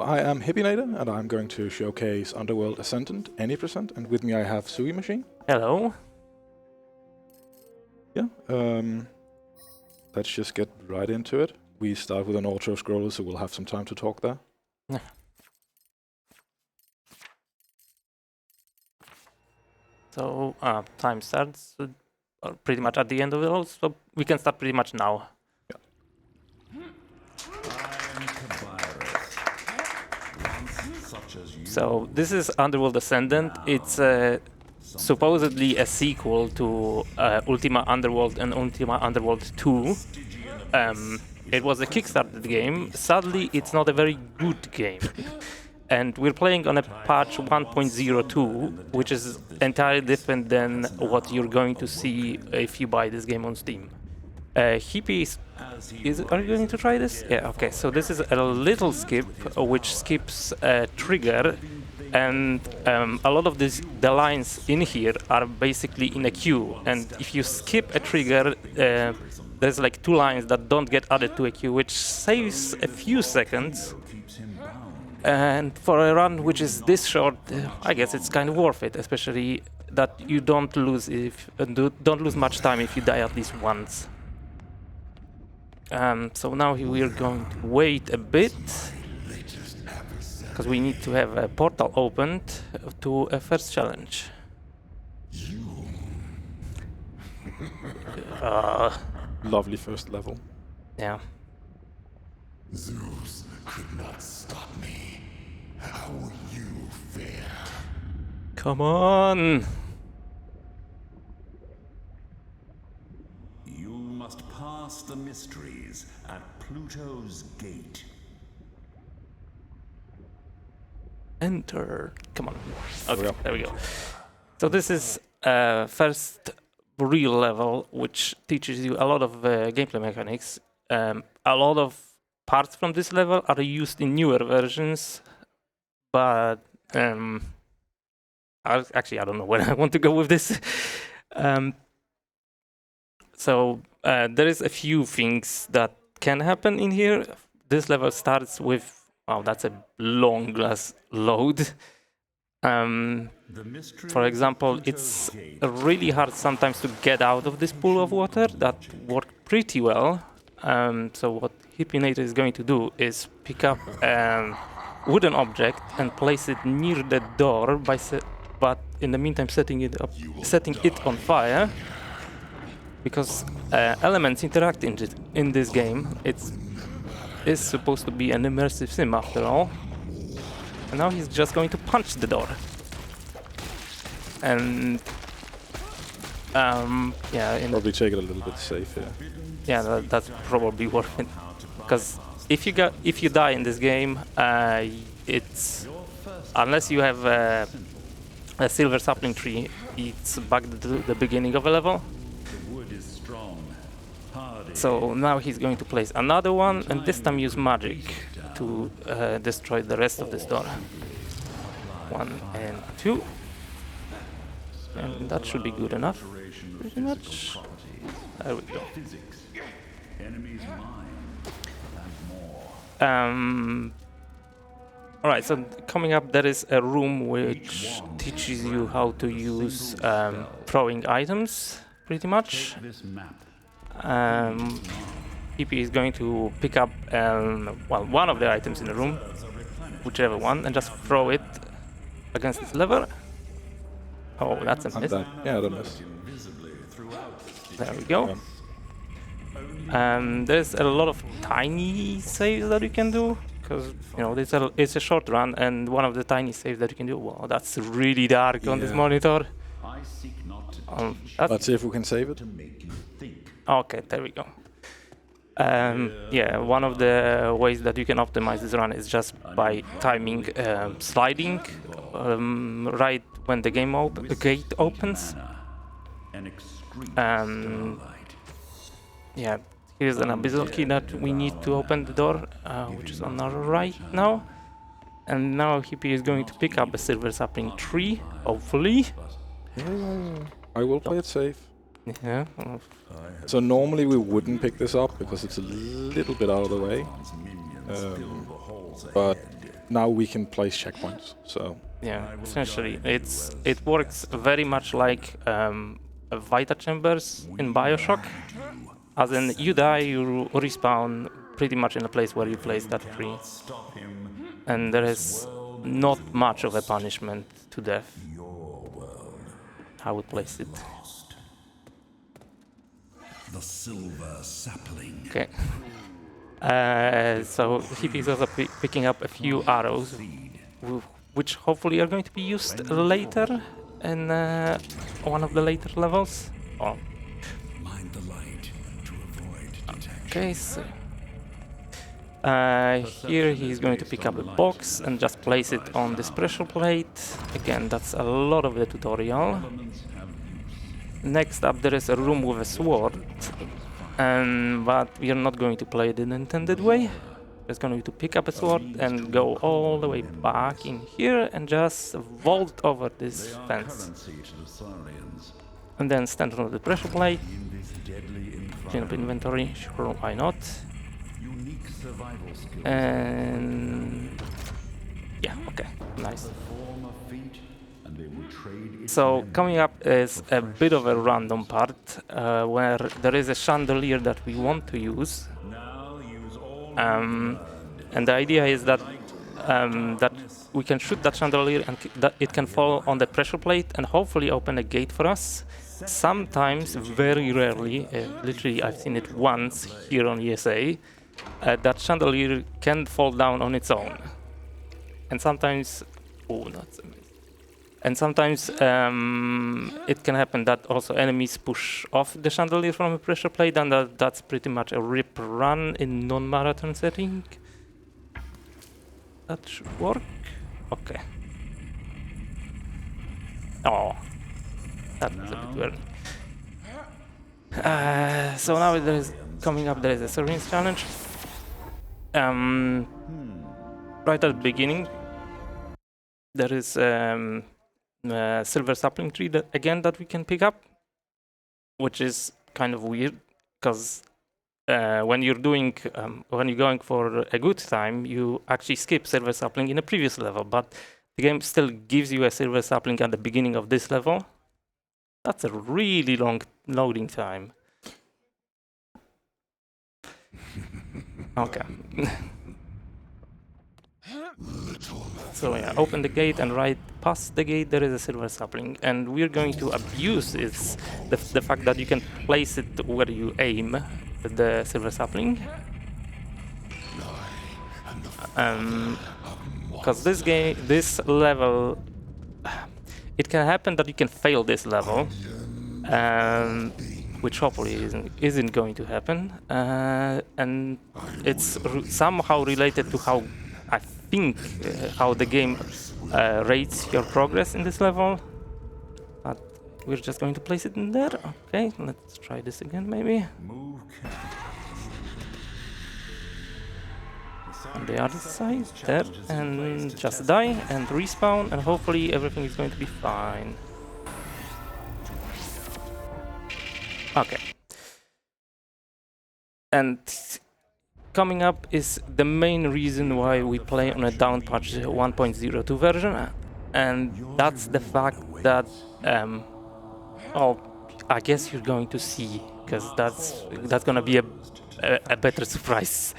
I am Hippienator, and I'm going to showcase Underworld Ascendant, any percent, and with me I have Sui Machine. Hello. Yeah, let's just get right into it. We start with an auto-scroller, so we'll have some time to talk there. Yeah. So, time starts pretty much at the end of it all, so we can start pretty much now. So, this is Underworld Ascendant. It's supposedly a sequel to Ultima Underworld and Ultima Underworld 2. It was a Kickstarter game. Sadly, it's not a very good game. And we're playing on a patch 1.02, which is entirely different than what you're going to see if you buy this game on Steam. Hippie are you going to try this? Yeah, okay, so this is a little skip, which skips a trigger, and a lot of the lines in here are basically in a queue, and if you skip a trigger, there's like 2 lines that don't get added to a queue, which saves a few seconds. And for a run which is this short, I guess it's kind of worth it, especially that you don't lose much time if you die at least once. So now we are going to wait a bit, because we need to have a portal opened to a first challenge. Lovely first level. Yeah. Zeus could not stop me. How will you fare? Come on! You must pass the mysteries at Pluto's gate. Enter. Come on. Okay, there we go. So this is first real level, which teaches you a lot of gameplay mechanics. A lot of parts from this level are used in newer versions, but actually I don't know where I want to go with this. So there is a few things that can happen in here. This level starts with, wow, that's a long glass load. For example, it's really hard sometimes to get out of this pool of water. That worked pretty well. So what Hippienator is going to do is pick up a wooden object and place it near the door, but in the meantime setting it on fire. Because elements interact in this game. It's supposed to be an immersive sim after all. And now he's just going to punch the door. And yeah, Probably take it a little bit safe here. Yeah, that's probably worth it. Because if you die in this game, it's unless you have a silver sapling tree, it's back to the beginning of a level. So now he's going to place another one, and this time use magic to destroy the rest of this door. 1 and 2. And that should be good enough, pretty much. There we go. Alright, so coming up there is a room which teaches you how to use throwing items, pretty much. PP is going to pick up one of the items in the room, whichever one, and just throw it against this lever. Oh, that's a miss. Yeah, that missed. There we go. There's a lot of tiny saves that you can do, because you know it's a short run, and one of the tiny saves that you can do. Wow, that's really dark on this monitor. Let's see if we can save it. Okay, there we go. Yeah, one of the ways that you can optimize this run is just by timing sliding right when the gate opens. Yeah, here's an abyssal key that we need to open the door, which is on our right now. And now Hippie is going to pick up a silver sapling tree, hopefully. Yeah. I will play it safe. Yeah. So normally we wouldn't pick this up because it's a little bit out of the way. But now we can place checkpoints. So Yeah, essentially, it works very much like Vita Chambers in Bioshock. As in, you die, you respawn pretty much in a place where you placed that tree. And there is not much of a punishment to death. I would place it. The silver sapling. Okay. So Hippie is also picking up a few arrows, which hopefully are going to be used later in one of the later levels. Oh. Mind the light to avoid detection. Okay, so here he's going to pick up a box and just place it on this pressure plate. Again, that's a lot of the tutorial. Next up, there is a room with a sword, but we are not going to play it in the intended way. We're going to pick up a sword and go all the way back in here and just vault over this fence. And then stand on the pressure plate. Clean up inventory, sure, why not? And yeah, okay, nice. So coming up is a bit of a random part where there is a chandelier that we want to use, and the idea is that that we can shoot that chandelier and that it can fall on the pressure plate and hopefully open a gate for us. Sometimes, very rarely, literally I've seen it once here on ESA, that chandelier can fall down on its own, and sometimes, oh, that's amazing. And sometimes it can happen that also enemies push off the chandelier from a pressure plate, and that's pretty much a rip run in non-marathon setting. That should work. Okay. Oh, that was a bit weird. So now there is coming up. There is a Serene's challenge. Right at the beginning, there is silver sapling tree that we can pick up, which is kind of weird because when you're going for a good time, you actually skip silver sapling in a previous level, but the game still gives you a silver sapling at the beginning of this level. That's a really long loading time. Okay. So yeah, open the gate, and right past the gate there is a silver sapling, and we're going to abuse the fact that you can place it where you aim with the silver sapling. Because this level, it can happen that you can fail this level, which hopefully isn't going to happen, and it's somehow related to how I think how the game rates your progress in this level. But we're just going to place it in there. Okay, let's try this again maybe. On the other side, there, and just die and respawn, and hopefully everything is going to be fine. Okay. And coming up is the main reason why we play on a downpatched 1.02 version, and that's the fact that, I guess you're going to see, because that's going to be a better surprise.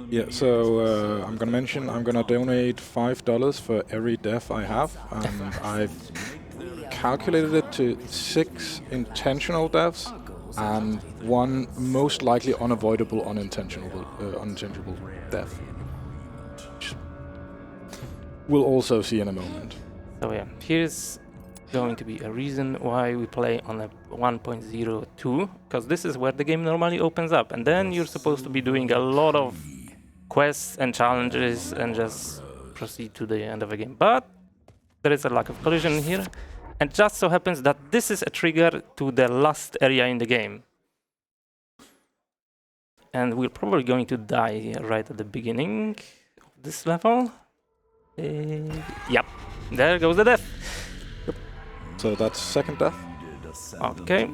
yeah, so I'm gonna mention I'm gonna donate $5 for every death I have, and I've calculated it to 6 intentional deaths and 1 most likely unavoidable unintentional death. We'll also see in a moment. So yeah, here's going to be a reason why we play on a 1.02, because this is where the game normally opens up, and then you're supposed to be doing a lot of quests and challenges and just proceed to the end of the game. But there is a lack of collision here, and just so happens that this is a trigger to the last area in the game. And we're probably going to die right at the beginning of this level. Yep, there goes the death. So that's second death. Okay.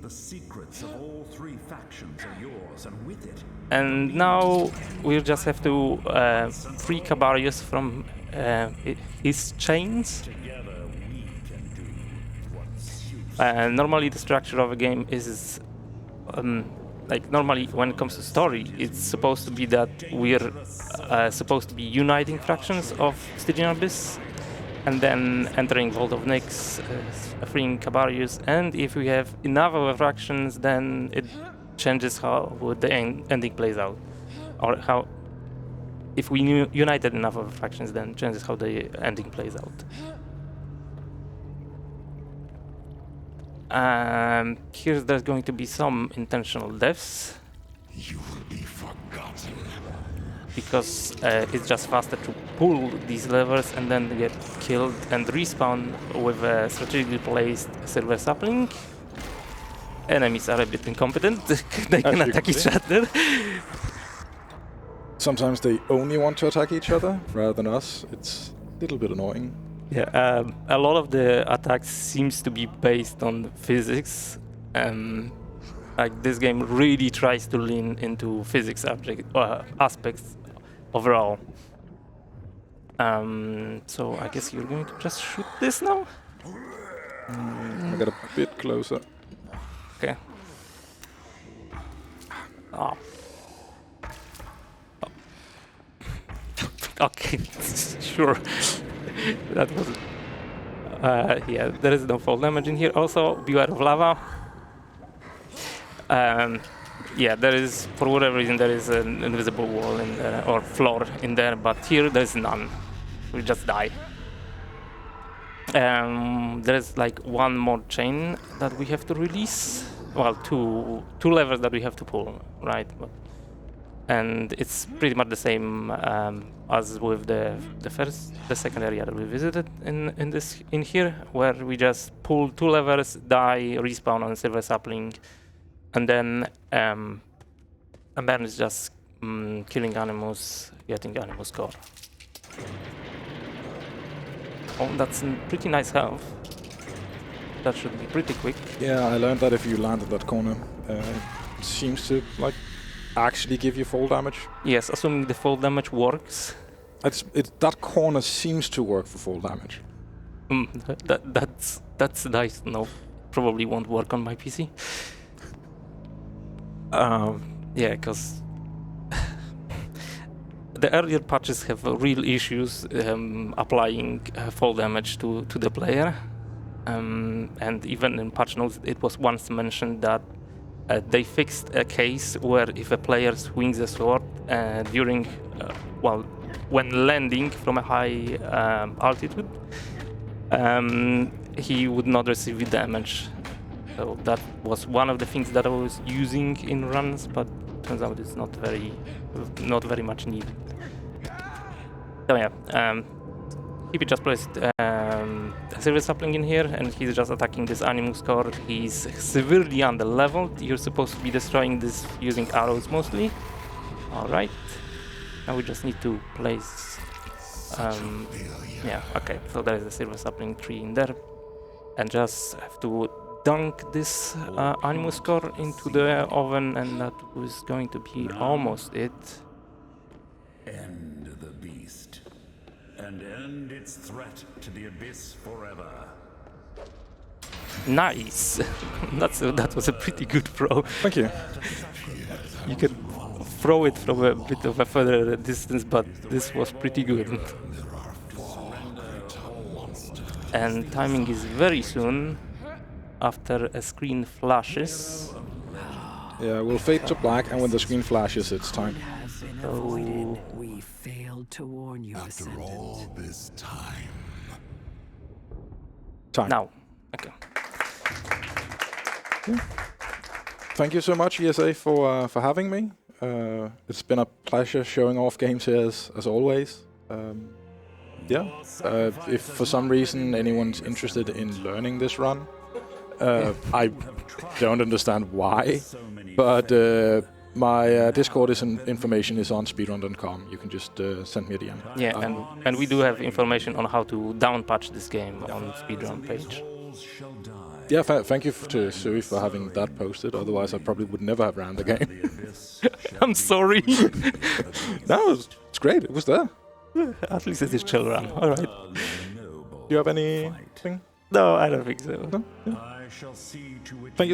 The secrets of all 3 factions are yours, and with it, And now we just have to free Cabarius from his chains. together we can do what suits. Normally the structure of a game is like normally when it comes to story, it's supposed to be that we're supposed to be uniting fractions of Stygian Abyss and then entering Vault of Nyx, freeing Cabarius, and if we have enough of a fractions, then it changes how the ending plays out, or how if we united enough of fractions, then changes how the ending plays out. Here there's going to be some intentional deaths. You will be forgotten. Because it's just faster to pull these levers and then get killed and respawn with a strategically placed silver sapling. Enemies are a bit incompetent. They can attack each other. Sometimes they only want to attack each other rather than us. It's a little bit annoying. Yeah, a lot of the attacks seems to be based on physics. Like this game really tries to lean into physics aspects overall. So I guess you're going to just shoot this now? I got a bit closer. Okay. Oh. Okay, sure. That was... yeah, there is no fall damage in here. Also, beware of lava. Yeah, there is, for whatever reason, there is an invisible wall in there, or floor in there, but here there's none. We just die. There's like one more chain that we have to release. Well, two levers that we have to pull, right? And it's pretty much the same as with the second area that we visited in here, where we just pull two levers, die, respawn on silver sapling, and then it's just killing animals, getting animal score. Oh, that's pretty nice health. That should be pretty quick. Yeah, I learned that if you land at that corner, it seems to like actually give you fall damage. Yes, assuming the fall damage works. That corner seems to work for fall damage. That's nice. No, probably won't work on my PC. Yeah, because the earlier patches have real issues applying fall damage to the player, and even in patch notes it was once mentioned that they fixed a case where if a player swings a sword during, when landing from a high altitude, he would not receive damage. So that was one of the things that I was using in runs, but turns out it's not very much needed. So yeah, Hippie just placed a silver sapling in here, and he's just attacking this animus core. He's severely under-leveled. You're supposed to be destroying this using arrows mostly. Alright. Now we just need to place... yeah, okay, so there is a silver sapling tree in there. And just have to dunk this animus core into the oven, and that was going to be almost it. End the beast, and end its threat to the abyss forever. Nice! That was a pretty good throw. Thank you. You can throw it from a bit of a further distance, but this was pretty good. And timing is very soon, after a screen flashes. Yeah, we'll fade to black, and when the screen flashes, it's time. So... We failed to warn you, After Ascendant. all this time. Time. Now. Okay. Thank you so much, ESA, for having me. It's been a pleasure showing off games here as always. Yeah, if for some reason anyone's interested in learning this run, I don't understand why, but my Discord information is on speedrun.com. You can just send me a DM. Yeah, and we do have information on how to downpatch this game on Speedrun page. Souls shall die. Yeah, thank you to Sui for having that posted. Otherwise, I probably would never have ran the game. I'm sorry. No, it's great. It was there. At least it is chill run. All right. Do you have anything? No, I don't think so. No? Yeah. I shall see to it Thank you so